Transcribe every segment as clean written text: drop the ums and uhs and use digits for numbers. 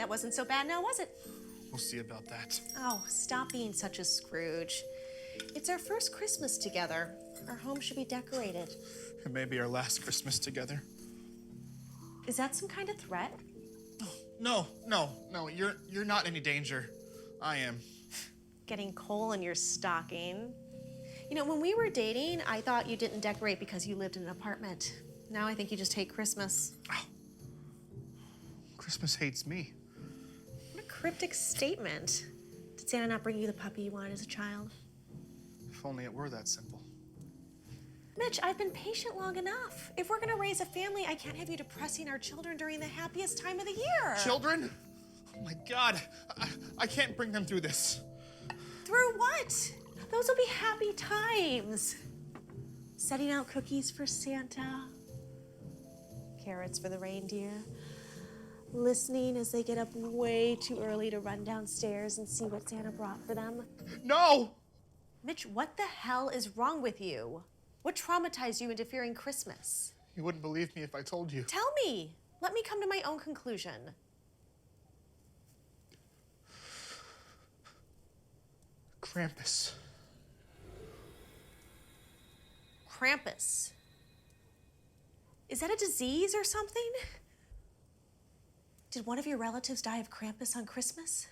That wasn't so bad now, was it? We'll see about that. Oh, stop being such a Scrooge. It's our first Christmas together. Our home should be decorated. It may be our last Christmas together. Is that some kind of threat? No. You're not in any danger. I am. Getting coal in your stocking. You know, when we were dating, I thought you didn't decorate because you lived in an apartment. Now I think you just hate Christmas. Oh. Christmas hates me. What a cryptic statement. Did Santa not bring you the puppy you wanted as a child? If only it were that simple. Mitch, I've been patient long enough. If we're gonna raise a family, I can't have you depressing our children during the happiest time of the year. Children? Oh my God, I can't bring them through this. Through what? Those will be happy times. Setting out cookies for Santa, carrots for the reindeer, listening as they get up way too early to run downstairs and see what Santa brought for them. No! Mitch, what the hell is wrong with you? What traumatized you into fearing Christmas? You wouldn't believe me if I told you. Tell me. Let me come to my own conclusion. Krampus. Krampus. Is that a disease or something? Did one of your relatives die of Krampus on Christmas?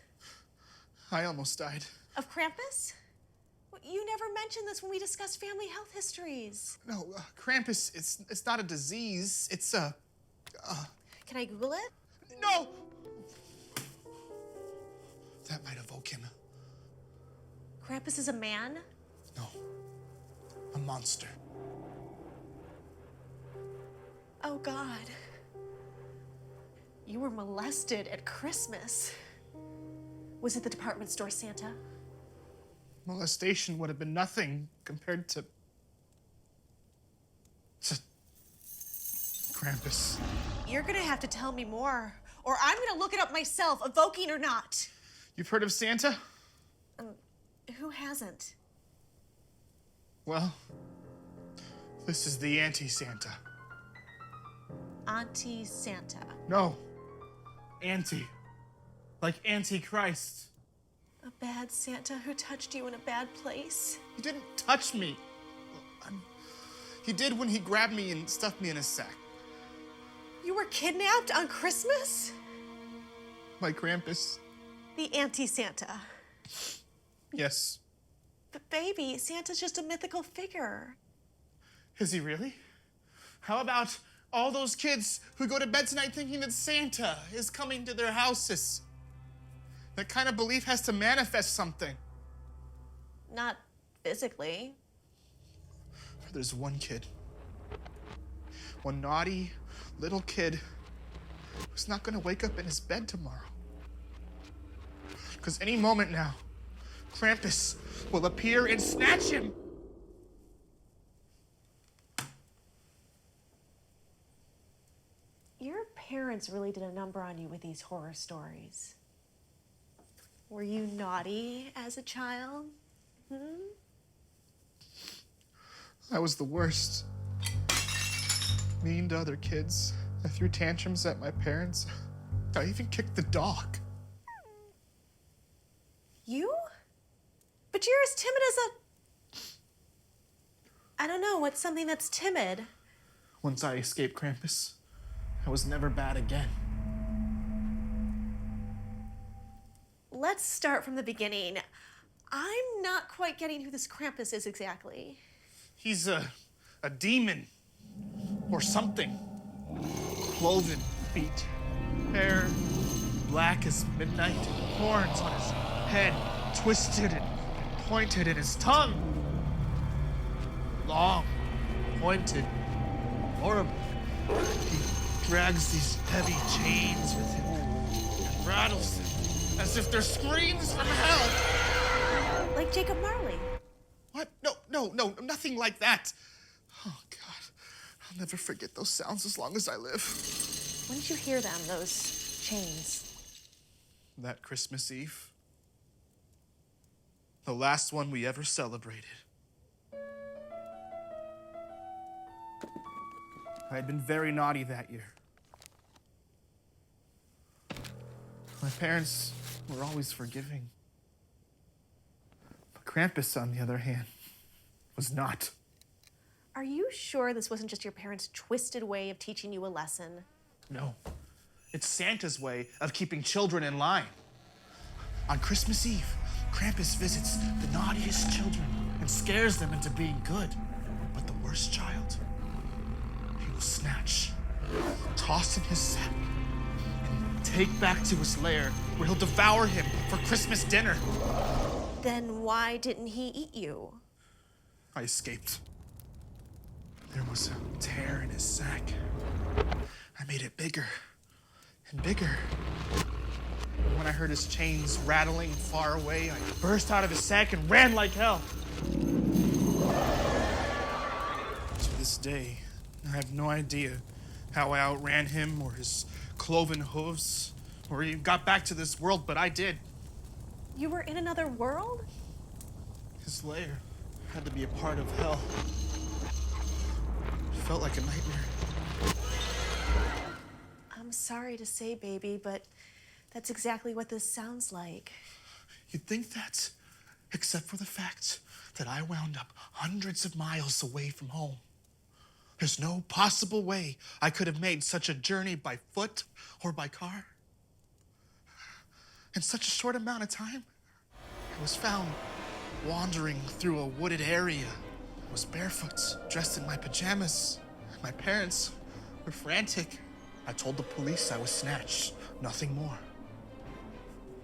I almost died. Of Krampus? Well, you never mentioned this when we discussed family health histories. No, Krampus, it's not a disease. It's a... Can I Google it? No! That might evoke him. Krampus is a man? No. A monster. Oh, God. You were molested at Christmas. Was it the department store Santa? Molestation would have been nothing compared to Krampus. You're gonna have to tell me more, or I'm gonna look it up myself, evoking or not. You've heard of Santa? Who hasn't? Well, this is the anti-Santa. Auntie Santa. No. Anti. Like Antichrist. A bad Santa who touched you in a bad place? He didn't touch me. He did when he grabbed me and stuffed me in his sack. You were kidnapped on Christmas? By Krampus. The anti-Santa. Yes. But baby, Santa's just a mythical figure. Is he really? How about all those kids who go to bed tonight thinking that Santa is coming to their houses? That kind of belief has to manifest something. Not physically. There's one kid. One naughty little kid who's not gonna wake up in his bed tomorrow. Because any moment now, Krampus will appear and snatch him. Your parents really did a number on you with these horror stories. Were you naughty as a child? I was the worst. Mean to other kids. I threw tantrums at my parents. I even kicked the dog. You? But you're as timid as a... I don't know, what's something that's timid? Once I escaped Krampus, I was never bad again. Let's start from the beginning. I'm not quite getting who this Krampus is exactly. He's a demon. Or something. Cloven feet. Hair black as midnight. Horns on his head. Twisted and pointed in his tongue. Long, pointed, horrible. He drags these heavy chains with him and rattles them as if they're screams from hell. Like Jacob Marley. What? No, nothing like that. Oh, God. I'll never forget those sounds as long as I live. When did you hear them, those chains? That Christmas Eve. The last one we ever celebrated. I had been very naughty that year. My parents were always forgiving. But Krampus, on the other hand, was not. Are you sure this wasn't just your parents' twisted way of teaching you a lesson? No. It's Santa's way of keeping children in line. On Christmas Eve, Krampus visits the naughtiest children and scares them into being good. But the worst child, he will snatch, toss in his sack, and take back to his lair where he'll devour him for Christmas dinner. Then why didn't he eat you? I escaped. There was a tear in his sack. I made it bigger and bigger. When I heard his chains rattling far away, I burst out of his sack and ran like hell. To this day, I have no idea how I outran him or his cloven hooves or even got back to this world, but I did. You were in another world? His lair had to be a part of hell. It felt like a nightmare. I'm sorry to say, baby, but that's exactly what this sounds like. You'd think that, except for the fact that I wound up hundreds of miles away from home. There's no possible way I could have made such a journey by foot or by car. In such a short amount of time, I was found wandering through a wooded area. I was barefoot, dressed in my pajamas. My parents were frantic. I told the police I was snatched, nothing more.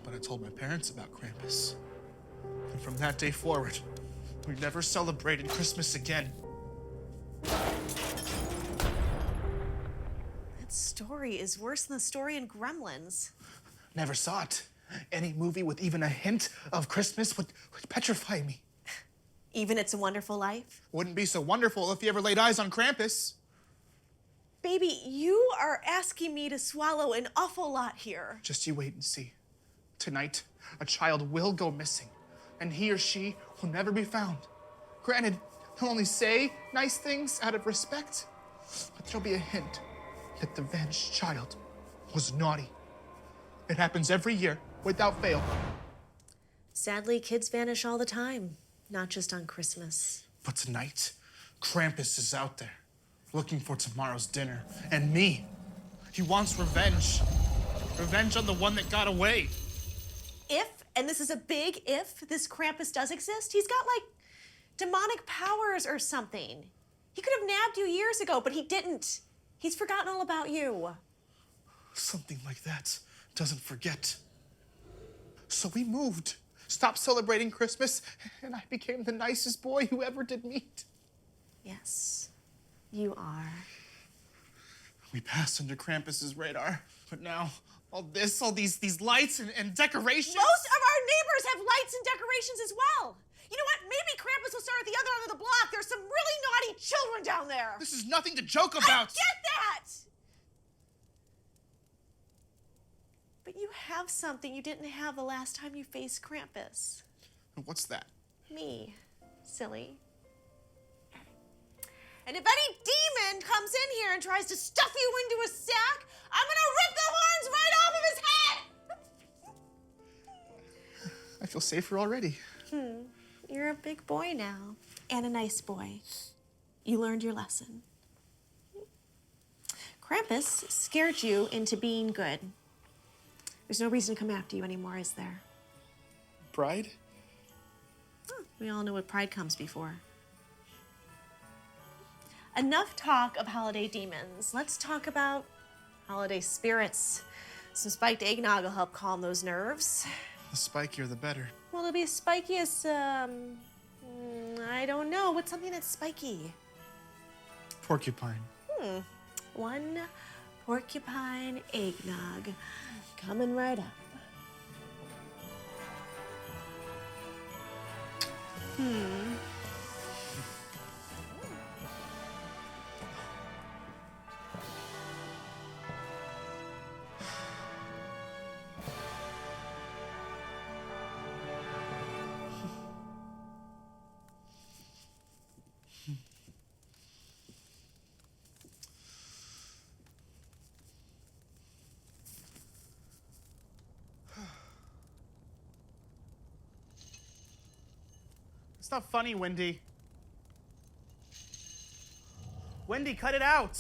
But I told my parents about Krampus. And from that day forward, we never celebrated Christmas again. That story is worse than the story in Gremlins. Never saw it. Any movie with even a hint of Christmas would petrify me. Even It's a Wonderful Life? Wouldn't be so wonderful if you ever laid eyes on Krampus. Baby, you are asking me to swallow an awful lot here. Just you wait and see. Tonight, a child will go missing, and he or she will never be found. Granted, he'll only say nice things out of respect, but there'll be a hint that the vanished child was naughty. It happens every year, without fail. Sadly, kids vanish all the time, not just on Christmas. But tonight, Krampus is out there, looking for tomorrow's dinner, and me. He wants revenge. Revenge on the one that got away. If, and this is a big if, this Krampus does exist, he's got like demonic powers or something. He could have nabbed you years ago, but he didn't. He's forgotten all about you. Something like that doesn't forget. So we moved, stopped celebrating Christmas, and I became the nicest boy you ever did meet. Yes, you are. We passed under Krampus's radar, but now all these lights and decorations. Most of our neighbors have lights and decorations as well. You know what? Maybe Krampus will start at the other end of the block. There's some really naughty children down there. This is nothing to joke about. I get that! But you have something you didn't have the last time you faced Krampus. What's that? Me, silly. And if any demon comes in here and tries to stuff you into a sack, I'm gonna rip the horns right off of his head! I feel safer already. You're a big boy now, and a nice boy. You learned your lesson. Krampus scared you into being good. There's no reason to come after you anymore, is there? Pride? We all know what pride comes before. Enough talk of holiday demons. Let's talk about holiday spirits. Some spiked eggnog will help calm those nerves. The spikier, the better. Well, it'll be as spiky as, I don't know. What's something that's spiky? Porcupine. One porcupine eggnog. Coming right up. It's not funny, Wendy. Wendy, cut it out.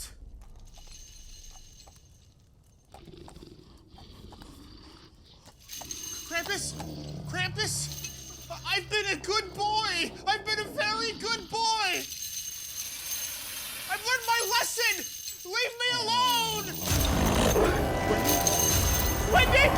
Krampus? Krampus? I've been a good boy. I've been a very good boy. I've learned my lesson. Leave me alone. Wendy?